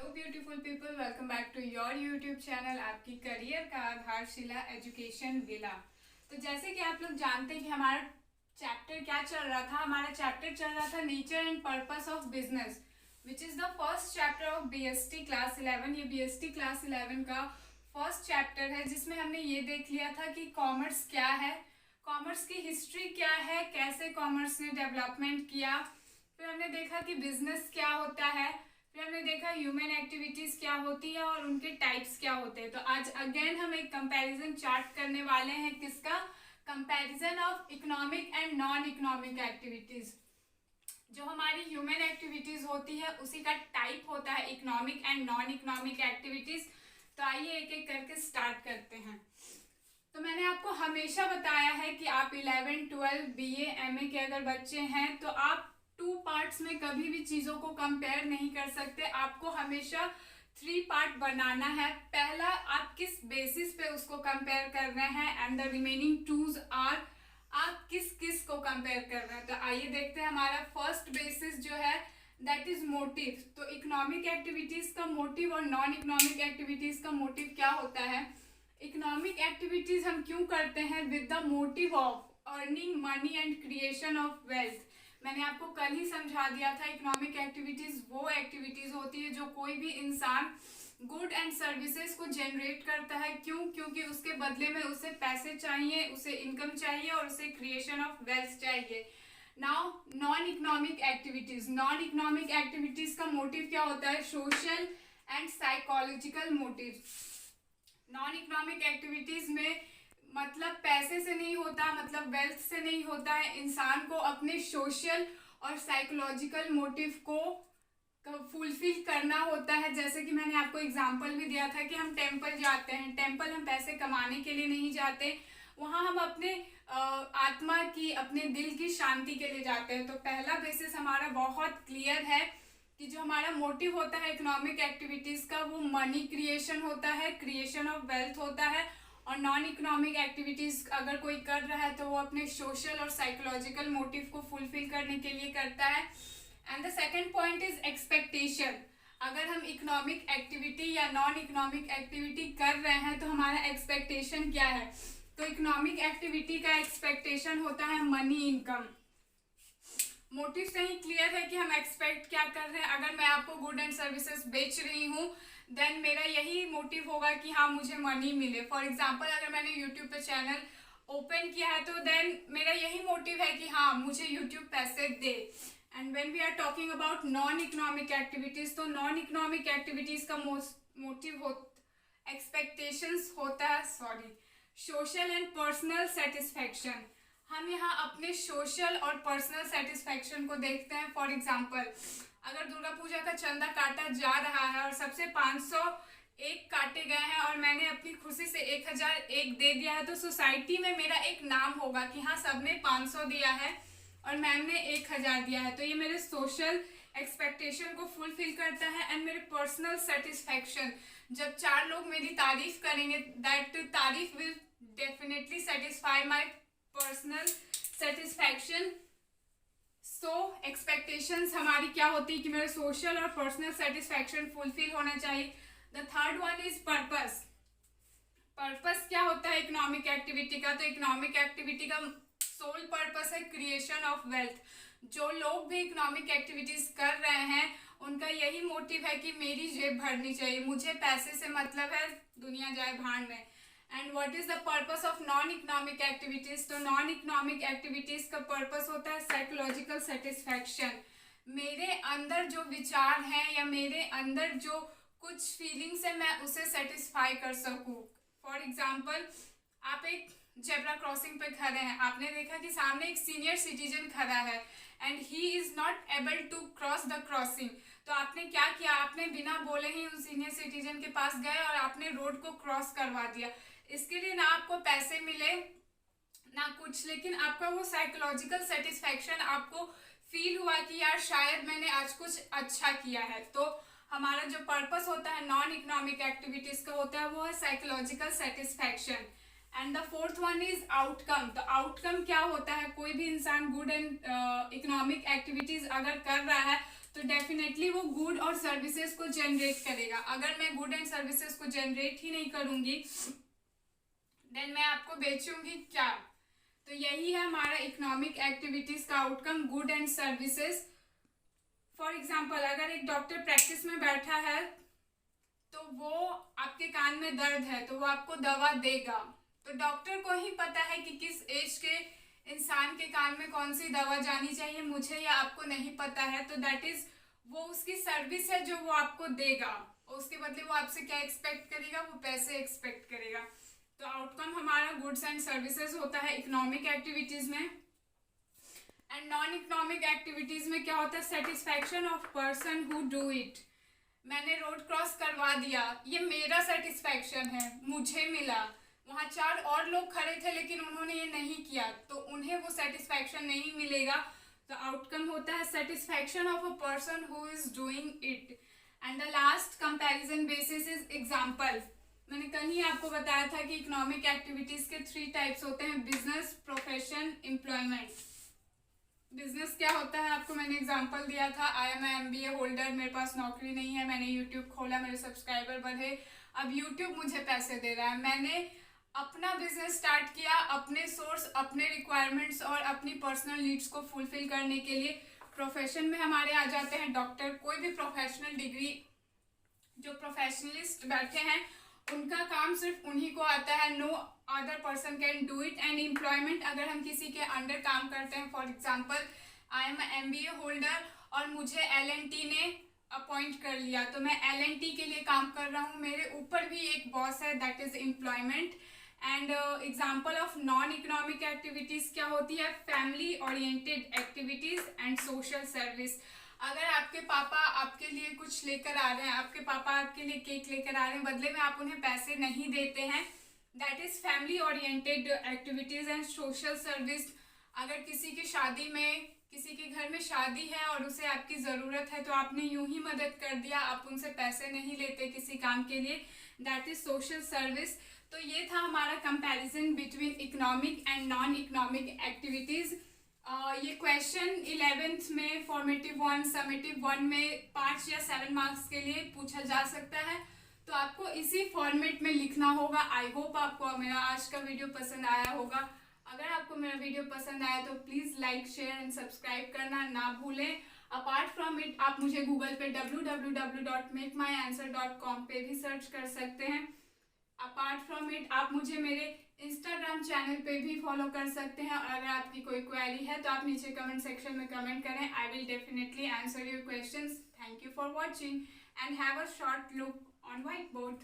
Beautiful people, welcome back to your YouTube channel, आपकी career का आधारशिला एजुकेशन विला। तो जैसे कि आप लोग जानते हैं कि हमारा चैप्टर क्या चल रहा था, हमारा चैप्टर चल रहा था nature and purpose of business, which is the first chapter of BST class 11। ये बीएसटी क्लास 11 का फर्स्ट चैप्टर है, जिसमें हमने ये देख लिया था कि कॉमर्स क्या है, कॉमर्स की हिस्ट्री क्या है, कैसे कॉमर्स ने डेवलपमेंट किया। फिर हमने देखा कि बिजनेस क्या होता है, फिर हमने देखा ह्यूमन एक्टिविटीज क्या होती है और उनके टाइप्स क्या होते हैं। तो आज अगेन हम एक कंपैरिजन चार्ट करने वाले हैं, किसका? Comparison of economic and non economic activities. जो हमारी ह्यूमन एक्टिविटीज होती है उसी का टाइप होता है economic and non economic activities. तो आइए एक एक करके स्टार्ट करते हैं। तो मैंने आपको हमेशा बताया है कि आप 11, 12, BA, MA के अगर बच्चे हैं तो आप 2 पार्ट्स में कभी भी चीज़ों को कंपेयर नहीं कर सकते। आपको हमेशा 3 पार्ट बनाना है। पहला, आप किस बेसिस पे उसको कंपेयर कर रहे हैं, and the remaining 2s are आप किस किस को कंपेयर कर रहे हैं। तो आइए देखते हैं। हमारा फर्स्ट बेसिस जो है दैट इज मोटिव। तो इकोनॉमिक एक्टिविटीज का मोटिव और नॉन इकोनॉमिक एक्टिविटीज का मोटिव क्या होता है। इकोनॉमिक एक्टिविटीज हम क्यों करते हैं? With the motive of earning money and creation of wealth. मैंने आपको कल ही समझा दिया था, इकोनॉमिक एक्टिविटीज वो एक्टिविटीज होती है जो कोई भी इंसान गुड एंड सर्विसेज को जनरेट करता है। क्यों? क्योंकि उसके बदले में उसे पैसे चाहिए, उसे इनकम चाहिए और उसे क्रिएशन ऑफ वेल्थ चाहिए। Now non economic activities, non economic activities का मोटिव क्या होता है? Social and psychological motive. Non economic activities में मतलब पैसे से नहीं होता, मतलब वेल्थ से नहीं होता है। इंसान को अपने सोशल और साइकोलॉजिकल मोटिव को फुलफिल करना होता है। जैसे कि मैंने आपको एग्जांपल भी दिया था कि हम टेंपल जाते हैं, टेंपल हम पैसे कमाने के लिए नहीं जाते, वहाँ हम अपने आत्मा की, अपने दिल की शांति के लिए जाते हैं। तो पहला बेसिस हमारा बहुत क्लियर है कि जो हमारा मोटिव होता है इकोनॉमिक एक्टिविटीज का, वो मनी क्रिएशन होता है, क्रिएशन ऑफ वेल्थ होता है। और नॉन इकोनॉमिक एक्टिविटीज अगर कोई कर रहा है तो वो अपने सोशल और साइकोलॉजिकल मोटिव को फुलफिल करने के लिए करता है। And the second point is expectation. अगर हम इकोनॉमिक एक्टिविटी या नॉन इकोनॉमिक एक्टिविटी कर रहे हैं तो हमारा एक्सपेक्टेशन क्या है? तो इकोनॉमिक एक्टिविटी का एक्सपेक्टेशन होता है मनी, इनकम। मोटिव से ही क्लियर है कि हम एक्सपेक्ट क्या कर रहे हैं। अगर मैं आपको गुड एंड सर्विसेज बेच रही हूँ देन मेरा यही मोटिव होगा कि हाँ मुझे मनी मिले। फॉर एग्जाम्पल, अगर मैंने यूट्यूब पे चैनल ओपन किया है तो देन मेरा यही मोटिव है कि हाँ मुझे यूट्यूब पैसे दे। And when we are talking about non economic activities, तो नॉन इकोनॉमिक एक्टिविटीज का मोटिव एक्सपेक्टेशंस होता है सोशल एंड पर्सनल सेटिस्फैक्शन। हम यहाँ अपने सोशल और पर्सनल सेटिस्फैक्शन को देखते हैं। फॉर एग्जाम्पल, अगर दुर्गा पूजा का चंदा काटा जा रहा है और सबसे 501 काटे गए हैं और मैंने अपनी खुशी से 1001 दे दिया है, तो सोसाइटी में मेरा एक नाम होगा कि हाँ सबने 500 दिया है और मैम ने 1000 दिया है। तो ये मेरे सोशल एक्सपेक्टेशन को फुलफिल करता है। एंड मेरे पर्सनल सेटिस्फैक्शन, जब 4 लोग मेरी तारीफ करेंगे, दैट तारीफ will definitely satisfy my personal satisfaction. So expectations हमारी क्या होती है कि मेरे सोशल और पर्सनल सेटिस्फैक्शन फुलफिल होना चाहिए। The third one is purpose. Purpose क्या होता है इकोनॉमिक एक्टिविटी का? तो इकोनॉमिक एक्टिविटी का सोल पर्पस है क्रिएशन ऑफ वेल्थ। जो लोग भी इकोनॉमिक एक्टिविटीज कर रहे हैं उनका यही मोटिव है कि मेरी जेब भरनी चाहिए, मुझे पैसे से मतलब है, दुनिया जाए भाड़ में। And what is the purpose of non economic activities? तो नॉन इकोनॉमिक एक्टिविटीज का पर्पस होता है साइकोलॉजिकल सेटिस्फैक्शन। मेरे अंदर जो विचार हैं या मेरे अंदर जो कुछ फीलिंग्स है मैं उसे सेटिस्फाई कर सकूं। फॉर एग्जाम्पल, आप एक जेब्रा क्रॉसिंग पे खड़े हैं, आपने देखा कि सामने एक सीनियर सिटीजन खड़ा है and he is not able to cross the crossing. तो आपने क्या किया? आपने बिना बोले ही उस सीनियर सिटीजन के पास गए और आपने रोड को क्रॉस करवा दिया। इसके लिए ना आपको पैसे मिले ना कुछ, लेकिन आपका वो साइकोलॉजिकल सेटिस्फैक्शन आपको फील हुआ कि यार शायद मैंने आज कुछ अच्छा किया है। तो हमारा जो पर्पस होता है नॉन इकोनॉमिक एक्टिविटीज का होता है वो है psychological satisfaction. And the fourth one is outcome. तो आउटकम क्या होता है? कोई भी इंसान गुड एंड इकोनॉमिक एक्टिविटीज अगर कर रहा है तो डेफिनेटली वो गुड और सर्विसेज को जनरेट करेगा। अगर मैं गुड एंड सर्विसेज को जनरेट ही नहीं करूंगी देन मैं आपको बेचूंगी क्या? तो यही है हमारा इकोनॉमिक एक्टिविटीज का outcome, good and services. For example, अगर एक डॉक्टर प्रैक्टिस में बैठा है तो वो आपके कान में दर्द है तो वो आपको दवा देगा। तो डॉक्टर को ही पता है कि किस एज के इंसान के कान में कौन सी दवा जानी चाहिए, मुझे या आपको नहीं पता है। तो दैट इज वो उसकी सर्विस है जो वो आपको देगा, और उसके बदले वो आपसे क्या एक्सपेक्ट करेगा? वो पैसे एक्सपेक्ट करेगा। तो आउटकम हमारा गुड्स एंड सर्विसेज होता है इकोनॉमिक एक्टिविटीज में। एंड नॉन इकोनॉमिक एक्टिविटीज में क्या होता है? Satisfaction of person who do it. मैंने रोड क्रॉस करवा दिया, ये मेरा सेटिस्फैक्शन है, मुझे मिला। वहाँ 4 और लोग खड़े थे लेकिन उन्होंने ये नहीं किया, तो उन्हें वो सेटिस्फैक्शन नहीं मिलेगा। तो आउटकम होता है satisfaction of a person who is doing it. And the last comparison basis is example. मैंने कल ही आपको बताया था कि इकोनॉमिक एक्टिविटीज के 3 टाइप्स होते हैं, बिजनेस, प्रोफेशन, एम्प्लॉयमेंट। बिजनेस क्या होता है आपको मैंने एग्जांपल दिया था, आई एम MBA होल्डर, मेरे पास नौकरी नहीं है, मैंने यूट्यूब खोला, मेरे सब्सक्राइबर बढ़े, अब यूट्यूब मुझे पैसे दे रहा है। मैंने अपना बिजनेस स्टार्ट किया अपने सोर्स, अपने रिक्वायरमेंट्स और अपनी पर्सनल नीड्स को फुलफिल करने के लिए। प्रोफेशन में हमारे आ जाते हैं डॉक्टर, कोई भी प्रोफेशनल डिग्री, जो प्रोफेशनलिस्ट बैठे हैं उनका काम सिर्फ उन्हीं को आता है, no other person can do it. And employment, अगर हम किसी के अंडर काम करते हैं, for example I am MBA holder और मुझे L&T ने अपॉइंट कर लिया, तो मैं L&T के लिए काम कर रहा हूँ, मेरे ऊपर भी एक बॉस है, that is employment. And example of non economic activities क्या होती है? Family oriented activities and social service. अगर आपके पापा आपके लिए कुछ लेकर आ रहे हैं, आपके पापा आपके लिए केक लेकर आ रहे हैं, बदले में आप उन्हें पैसे नहीं देते हैं, that is family oriented activities and social service. अगर किसी की शादी में, किसी के घर में शादी है और उसे आपकी ज़रूरत है तो आपने यूं ही मदद कर दिया, आप उनसे पैसे नहीं लेते किसी काम के लिए, दैट इज सोशल सर्विस। तो ये था हमारा comparison between economic and non economic activities. ये क्वेश्चन 11th में फॉर्मेटिव 1, समेटिव 1 में 5 या 7 मार्क्स के लिए पूछा जा सकता है, तो आपको इसी फॉर्मेट में लिखना होगा। आई होप आपको मेरा आज का वीडियो पसंद आया होगा। अगर आपको मेरा वीडियो पसंद आया तो please like, share and subscribe करना ना भूलें। अपार्ट फ्रॉम इट आप मुझे गूगल पे www.makemyanswer.com पे भी सर्च कर सकते हैं। अपार्ट फ्रॉम इट आप मुझे मेरे इंस्टाग्राम चैनल पे भी फॉलो कर सकते हैं, और अगर आपकी कोई क्वेरी है तो आप नीचे कमेंट सेक्शन में कमेंट करें, I will definitely answer your questions. Thank you for watching and have a short look on white board.